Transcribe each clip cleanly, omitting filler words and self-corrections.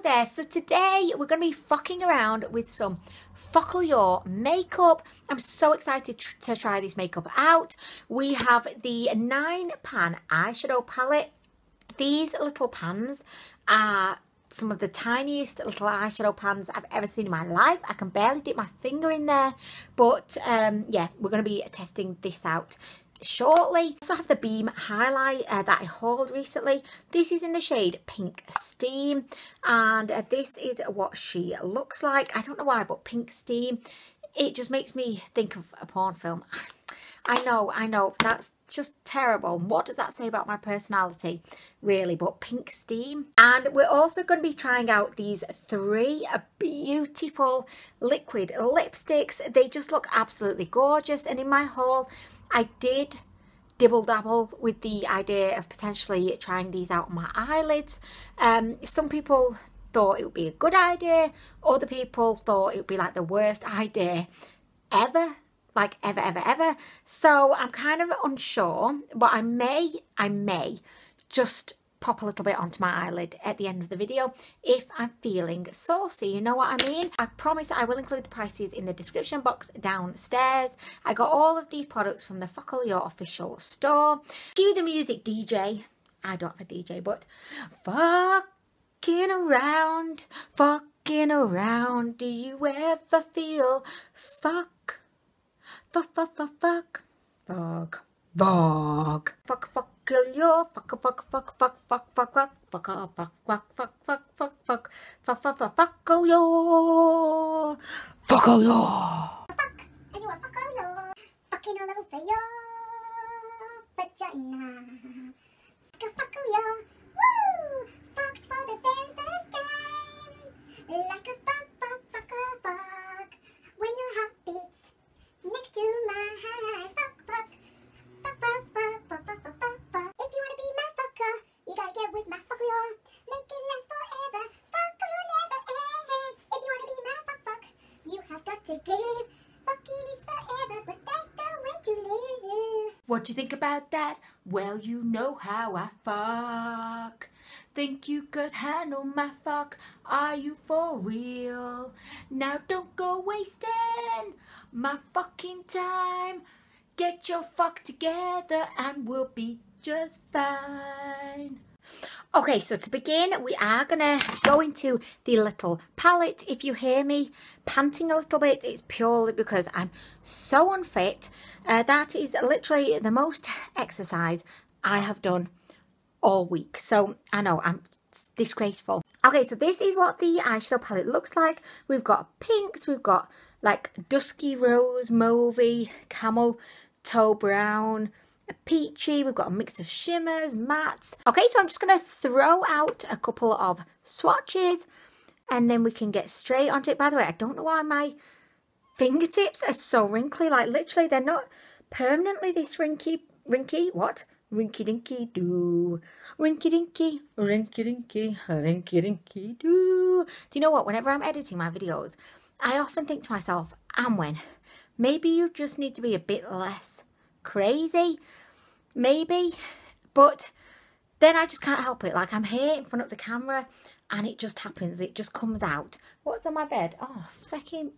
there. So today we're going to be fucking around with some FOCALLURE makeup. I'm so excited to try this makeup out. We have the 9-pan eyeshadow palette. These little pans are some of the tiniest little eyeshadow pans I've ever seen in my life. I can barely dip my finger in there, but yeah, we're going to be testing this out shortly. I also have the Beam highlight that I hauled recently. This is in the shade Pink Steam, and this is what she looks like. I don't know why, but Pink Steam, it just makes me think of a porn film. I know, that's just terrible. What does that say about my personality, really? But Pink Steam. And we're also going to be trying out these 3 beautiful liquid lipsticks. They just look absolutely gorgeous. And in my haul, I did dibble-dabble with the idea of potentially trying these out on my eyelids. Some people thought it would be a good idea. Other people thought it would be like the worst idea ever. Like ever. So I'm kind of unsure, but I may just pop a little bit onto my eyelid at the end of the video if I'm feeling saucy, you know what I mean? I promise I will include the prices in the description box downstairs. I got all of these products from the FOCALLURE official store. Cue the music, DJ. I don't have a DJ, but fucking around, do you ever feel FOCALLURE, FOCALLURE. Are you a FOCALLURE? Fucking all over your vagina. Like a FOCALLURE, woo! Fucked for the very first time. Like a fuck. When your heart beats next to mine. Fuck. If you wanna be my fucker, you gotta get with my FOCALLURE. Make it last forever. FOCALLURE never ends. If you wanna be my fuck, you have got to give. Fucking is forever, but that's the way to live. What do you think about that? Well, you know how I fuck. Think you could handle my fuck? Are you for real? Now don't go wasting my fucking time. Get your fuck together and we'll be just fine. Okay, so to begin, we are gonna go into the little palette. If you hear me panting a little bit, it's purely because I'm so unfit. That is literally the most exercise I have done all week. So I know I'm disgraceful. Okay, so this is what the eyeshadow palette looks like. We've got pinks, we've got like dusky rose, mauvey, camel toe brown, a peachy, we've got a mix of shimmers, mattes. Okay, so I'm just going to throw out a couple of swatches and then we can get straight onto it. By the way, I don't know why my fingertips are so wrinkly. Like literally they're not permanently this rinky, what? Rinky dinky doo. Rinky dinky doo. Do you know what? Whenever I'm editing my videos, I often think to myself, Anwen, maybe you just need to be a bit less crazy. Maybe. But then I just can't help it. Like I'm here in front of the camera and it just happens. It just comes out. What's on my bed? Oh, fucking...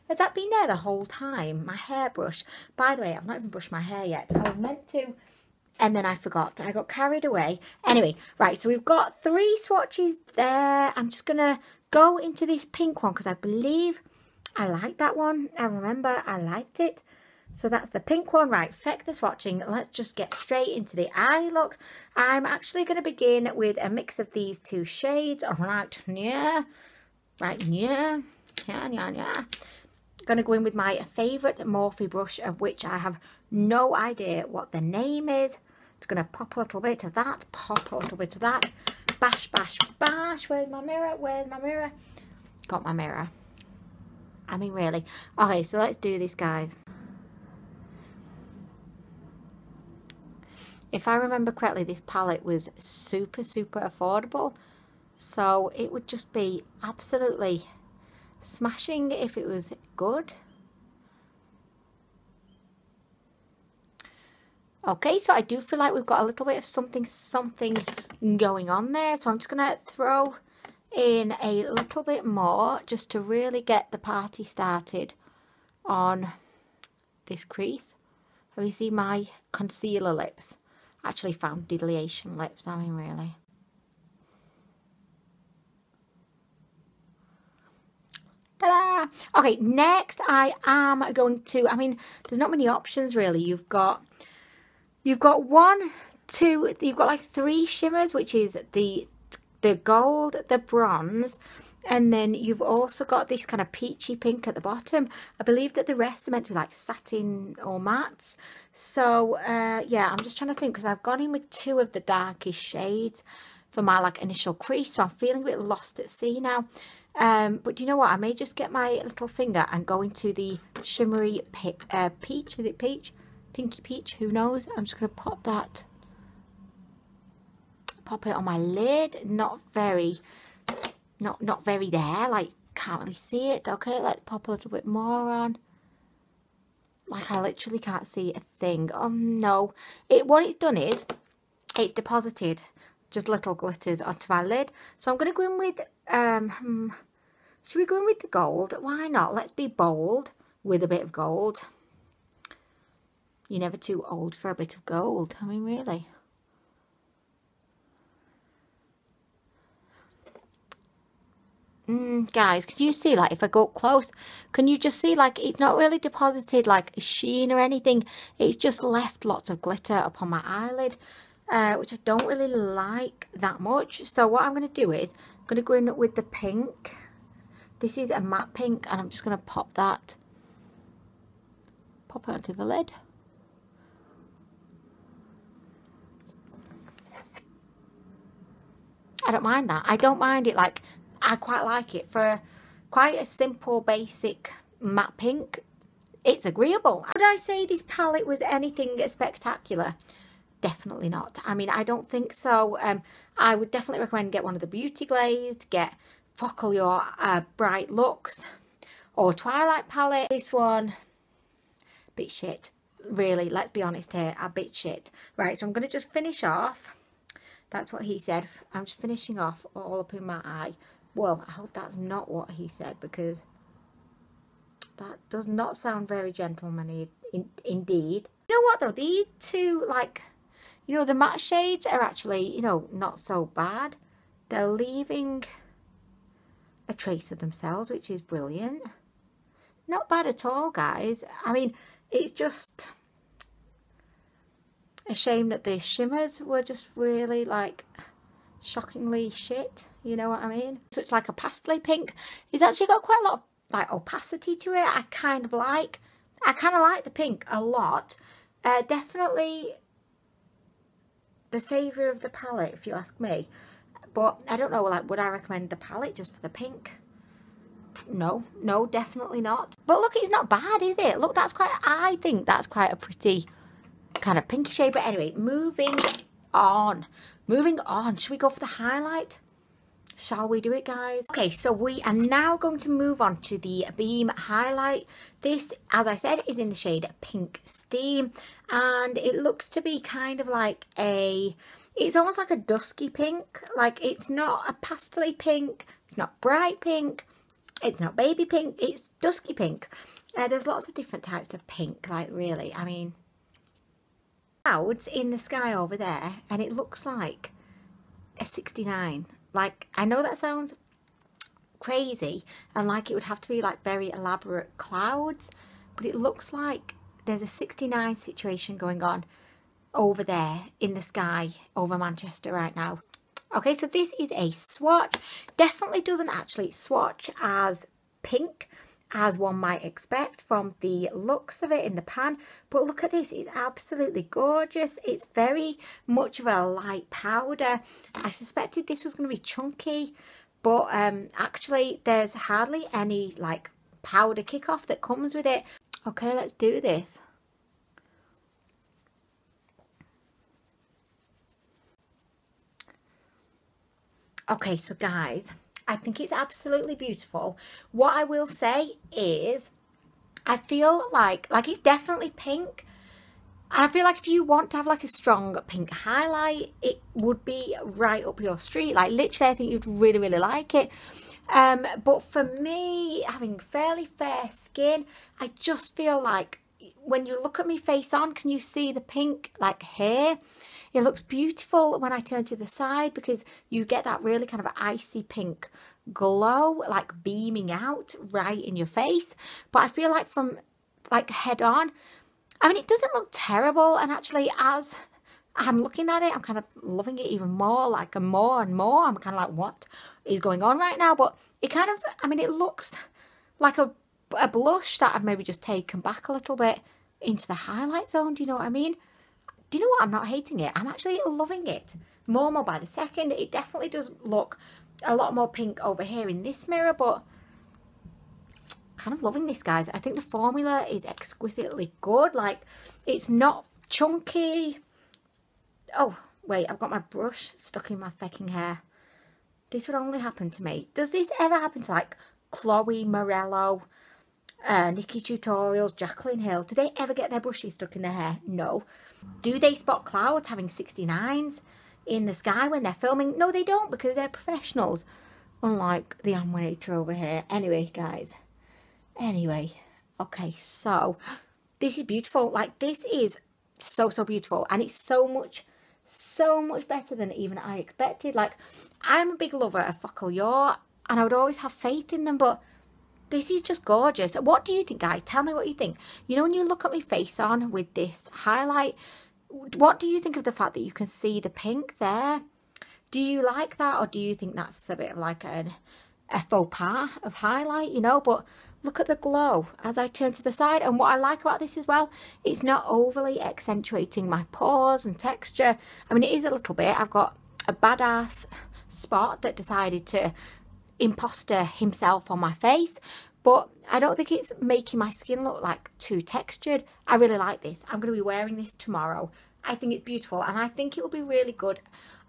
Has that been there the whole time? My hairbrush. By the way, I've not even brushed my hair yet. I was meant to... And then I forgot. I got carried away. Anyway, right, so we've got 3 swatches there. I'm just going to go into this pink one because I believe I like that one. I remember I liked it. So that's the pink one. Right, feck the swatching. Let's just get straight into the eye look. I'm actually going to begin with a mix of these 2 shades. Right, yeah. Right, yeah. Yeah. Going to go in with my favourite Morphe brush, of which I have no idea what the name is. Just going to pop a little bit of that, bash. Where's my mirror? Got my mirror. I mean, really. Okay, so let's do this, guys. If I remember correctly, this palette was super affordable. So it would just be absolutely smashing if it was good. Okay, so I do feel like we've got a little bit of something going on there. So I'm just going to throw in a little bit more just to really get the party started on this crease. Have you seen my concealer lips? Actually foundation lips, I mean, really. Ta-da! Okay, next I am going to, I mean, there's not many options really. You've got one, two, you've got like 3 shimmers, which is the gold, the bronze, and then you've also got this kind of peachy pink at the bottom. I believe that the rest are meant to be like satin or mattes. So yeah, I'm just trying to think, because I've gone in with 2 of the darkest shades for my like initial crease, so I'm feeling a bit lost at sea now. But do you know what? I may just get my little finger and go into the shimmery peach. Is it peach? Pinky peach? Who knows? I'm just going to pop that. Pop it on my lid. Not very there. Like, can't really see it. Okay, let's pop a little bit more on. Like, I literally can't see a thing. Oh no! What it's done is it's deposited just little glitters onto my lid. So I'm going to go in with, should we go in with the gold? Why not? Let's be bold with a bit of gold. You're never too old for a bit of gold. I mean, really. Guys, can you see, like, if I go up close, can you just see, like, it's not really deposited, like, a sheen or anything. It's just left lots of glitter upon my eyelid. Which I don't really like that much. So what I'm going to do is I'm going to go in with the pink. This is a matte pink, and I'm just going to pop it onto the lid. I don't mind that. I don't mind it. Like, I quite like it for quite a simple basic matte pink. It's agreeable. Would I say this palette was anything spectacular? Definitely not. I mean, I don't think so. I would definitely recommend get one of the Beauty Glazed, get FOCALLURE Bright Luxe or Twilight palette. This one, bit shit. Really, let's be honest here, a bit shit. Right, so I'm going to just finish off. That's what he said. I'm just finishing off all up in my eye. Well, I hope that's not what he said, because that does not sound very gentlemanly indeed. You know what though? These 2, like, you know, the matte shades are actually, you know, not so bad. They're leaving a trace of themselves, which is brilliant. Not bad at all, guys. I mean, it's just a shame that the shimmers were just really, like, shockingly shit. You know what I mean? Such like a pastel pink. It's actually got quite a lot of, like, opacity to it. I kind of like the pink a lot. Definitely the saviour of the palette, if you ask me. But I don't know, like, would I recommend the palette just for the pink? No, definitely not. But look, it's not bad, is it? Look, I think that's quite a pretty kind of pinky shade. But anyway, moving on. Should we go for the highlight? Shall we do it, guys? Okay, so we are now going to move on to the Beam highlight. This, as I said, is in the shade Pink Steam, and it looks to be kind of like it's almost like a dusky pink. Like, it's not a pastel pink, it's not bright pink, it's not baby pink, it's dusky pink. There's lots of different types of pink, like, really. I mean, clouds in the sky over there, and it looks like a 69. Like, I know that sounds crazy and like it would have to be like very elaborate clouds, but it looks like there's a 69 situation going on over there in the sky over Manchester right now. Okay, so this is a swatch. Definitely doesn't actually swatch as pink as one might expect from the looks of it in the pan, but look at this, it's absolutely gorgeous. It's very much of a light powder. I suspected this was going to be chunky, but actually there's hardly any like powder kickoff that comes with it. Okay, let's do this. Okay, so guys, I think it's absolutely beautiful. What I will say is I feel like it's definitely pink. And I feel like if you want to have like a strong pink highlight, it would be right up your street. Like literally, I think you'd really, really like it. But for me, having fairly fair skin, I just feel like when you look at me face on, can you see the pink like here? It looks beautiful when I turn to the side because you get that really kind of icy pink glow like beaming out right in your face. But I feel like from like head on, I mean, it doesn't look terrible, and actually as I'm looking at it, I'm kind of loving it even more, like more and more. I'm kind of like, what is going on right now? But it kind of, I mean, it looks like a blush that I've maybe just taken back a little bit into the highlight zone. Do you know what I mean? Do you know what? I'm not hating it. I'm actually loving it more and more by the second. It definitely does look a lot more pink over here in this mirror, but kind of loving this, guys. I think the formula is exquisitely good. Like, it's not chunky. Oh, wait, I've got my brush stuck in my fucking hair. This would only happen to me. Does this ever happen to, like, Chloe Morello, Nikki Tutorials, Jacqueline Hill? Do they ever get their brushes stuck in their hair? No. Do they spot clouds having 69s in the sky when they're filming? No, they don't, because they're professionals. Unlike the Anwen over here. Anyway, guys. Anyway, okay, so this is beautiful. Like, this is so beautiful, and it's so much better than even I expected. Like, I'm a big lover of FOCALLURE, and I would always have faith in them, but this is just gorgeous. What do you think, guys? Tell me what you think. You know, when you look at my face on with this highlight, what do you think of the fact that you can see the pink there? Do you like that, or do you think that's a bit of like a faux pas of highlight, you know? But look at the glow as I turn to the side. And what I like about this as well, it's not overly accentuating my pores and texture. I mean, it is a little bit. I've got a badass spot that decided to imposter himself on my face, but I don't think it's making my skin look like too textured. I really like this. I'm going to be wearing this tomorrow. I think it's beautiful, and I think it will be really good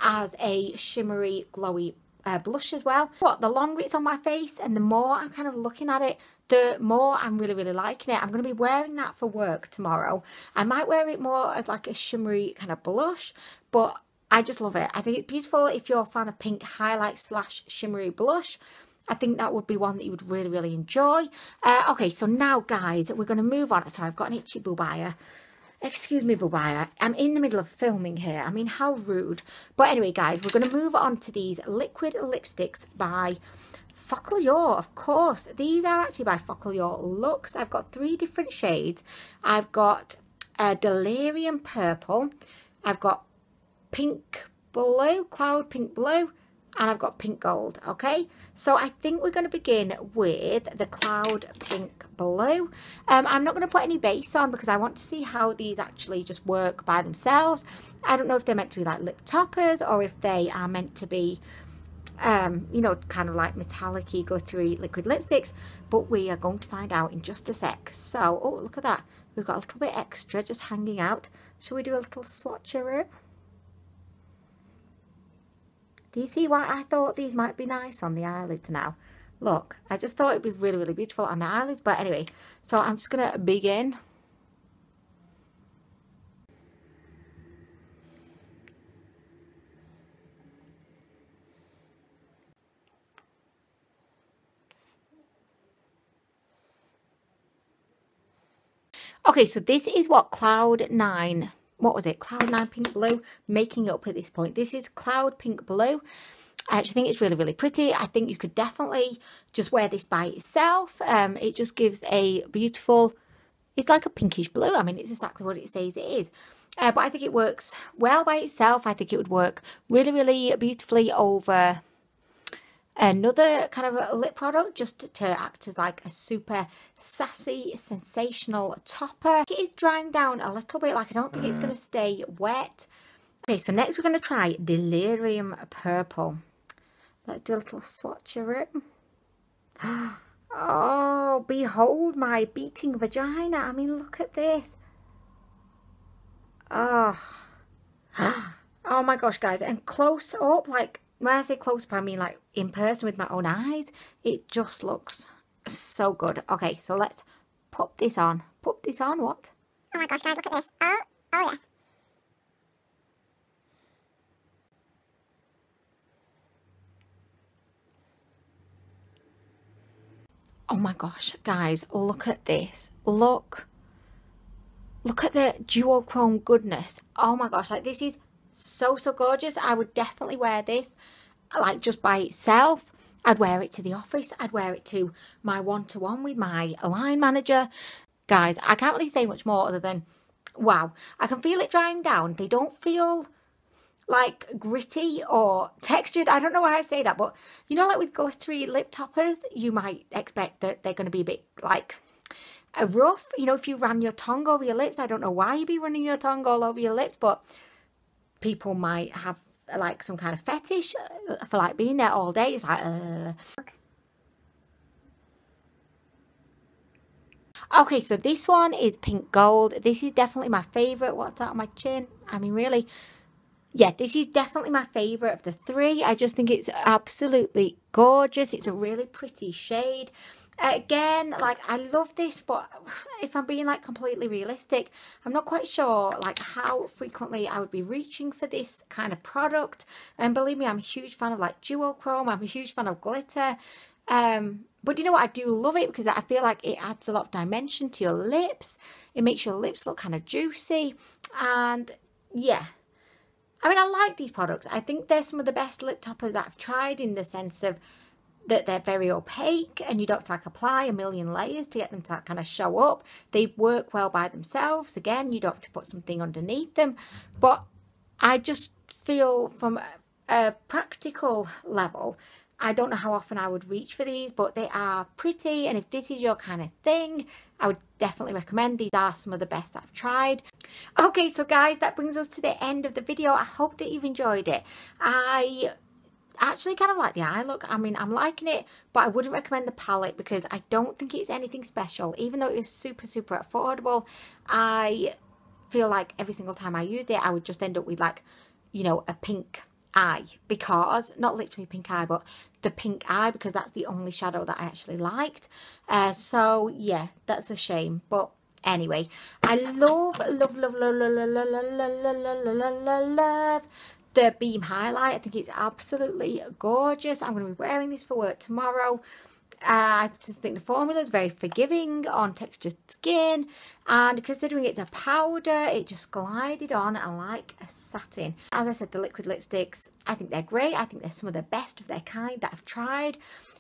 as a shimmery, glowy blush as well. But the longer it's on my face and the more I'm kind of looking at it, the more I'm really liking it. I'm going to be wearing that for work tomorrow. I might wear it more as like a shimmery kind of blush, but I just love it. I think it's beautiful. If you're a fan of pink highlight / shimmery blush, I think that would be one that you would really enjoy. Okay, so now, guys, we're going to move on. Sorry, I've got an itchy boobaya. Excuse me, boobaya. I'm in the middle of filming here. I mean, how rude. But anyway, guys, we're going to move on to these liquid lipsticks by FOCALLURE, of course. These are actually by FOCALLURE Luxe. I've got 3 different shades. I've got Delirium Purple. I've got Pink Blue, Cloud Pink Blue, and I've got Pink Gold, okay? So I think we're going to begin with the Cloud Pink Blue. I'm not going to put any base on because I want to see how these actually just work by themselves. I don't know if they're meant to be like lip toppers or if they are meant to be, you know, kind of like metallic-y, glittery liquid lipsticks, but we are going to find out in just a sec. So, oh, look at that. We've got a little bit extra just hanging out. Shall we do a little swatcheroo? Do you see why I thought these might be nice on the eyelids now? Look, I just thought it'd be really beautiful on the eyelids. But anyway, so I'm just going to begin. Okay, so this is what Cloud 9... What was it? Cloud 9 Pink Blue making up at this point. This is Cloud Pink Blue. I actually think it's really pretty. I think you could definitely just wear this by itself. It just gives a beautiful, it's like a pinkish blue. I mean, it's exactly what it says it is. But I think it works well by itself. I think it would work really beautifully over another kind of lip product, just to act as like a super sassy, sensational topper. It is drying down a little bit. Like, I don't think it's going to stay wet. Okay, so next we're going to try Delirium Purple. Let's do a little swatcheroo. Oh, behold my beating vagina. I mean, look at this. Oh, oh my gosh, guys. And close up, like, when I say close up, I mean like in person with my own eyes. It just looks so good. Okay, so let's pop this on. Pop this on, what? Oh my gosh, guys, look at this. Oh Oh yeah. Oh my gosh, guys, look at this. Look at the duochrome goodness. Oh my gosh, like this is so gorgeous. I would definitely wear this like just by itself. I'd wear it to the office. I'd wear it to my one-to-one with my line manager. Guys, I can't really say much more other than wow. I can feel it drying down. They don't feel like gritty or textured. I don't know why I say that, but you know, like with glittery lip toppers, you might expect that they're going to be a bit like rough. You know, if you ran your tongue over your lips, I don't know why you'd be running your tongue all over your lips, but people might have like some kind of fetish for like being there all day. It's like okay, so this one is pink gold. This is definitely my favorite. What's that on my chin? I mean, really, yeah, this is definitely my favorite of the three. I just think it's absolutely gorgeous. It's a really pretty shade. Again, like I love this, but if I'm being like completely realistic, I'm not quite sure like how frequently I would be reaching for this kind of product. And believe me, I'm a huge fan of like duochrome. I'm a huge fan of glitter. But you know what, I do love it because I feel like it adds a lot of dimension to your lips. It makes your lips look kind of juicy. And yeah, I mean, I like these products. I think they're some of the best lip toppers that I've tried, in the sense of that they're very opaque and you don't have to like apply a million layers to get them to kind of show up. They work well by themselves. Again, you don't have to put something underneath them. But I just feel from a practical level, I don't know how often I would reach for these, but they are pretty. And if this is your kind of thing, I would definitely recommend. These are some of the best that I've tried. Okay, so guys, that brings us to the end of the video. I hope that you've enjoyed it. I actually kind of like the eye look. I mean, I'm liking it, but I wouldn't recommend the palette because I don't think it's anything special. Even though it was super affordable, I feel like every single time I used it, I would just end up with like, you know, a pink eye, because not literally pink eye, but the pink eye, because that's the only shadow that I actually liked. So yeah, that's a shame. But anyway, I love the beam highlight. I think it's absolutely gorgeous. I'm going to be wearing this for work tomorrow. I just think the formula is very forgiving on textured skin, and considering it's a powder, it just glided on like a satin. As I said, the liquid lipsticks, I think they're great. I think they're some of the best of their kind that I've tried,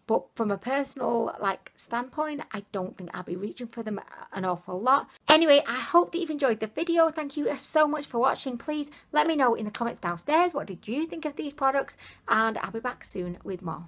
but from a personal like standpoint, I don't think I'll be reaching for them an awful lot. Anyway, I hope that you've enjoyed the video. Thank you so much for watching. Please let me know in the comments downstairs, what did you think of these products, and I'll be back soon with more.